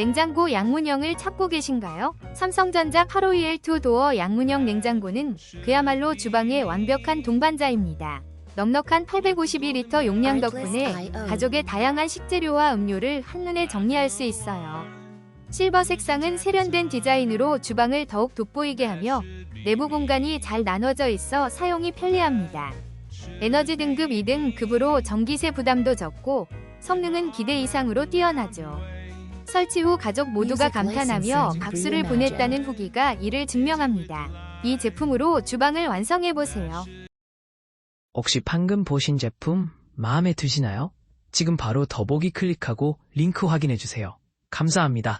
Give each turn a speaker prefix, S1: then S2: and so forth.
S1: 냉장고 양문형을 찾고 계신가요? 삼성전자 851 도어 양문형 냉장고는 그야말로 주방의 완벽한 동반자입니다. 넉넉한 852리터 용량 덕분에 가족의 다양한 식재료와 음료를 한눈에 정리할 수 있어요. 실버 색상은 세련된 디자인으로 주방을 더욱 돋보이게 하며 내부 공간이 잘 나눠져 있어 사용이 편리합니다. 에너지 등급 2등급으로 전기세 부담도 적고 성능은 기대 이상으로 뛰어나죠. 설치 후 가족 모두가 감탄하며 박수를 보냈다는 후기가 이를 증명합니다. 이 제품으로 주방을 완성해보세요.
S2: 혹시 방금 보신 제품 마음에 드시나요? 지금 바로 더보기 클릭하고 링크 확인해주세요. 감사합니다.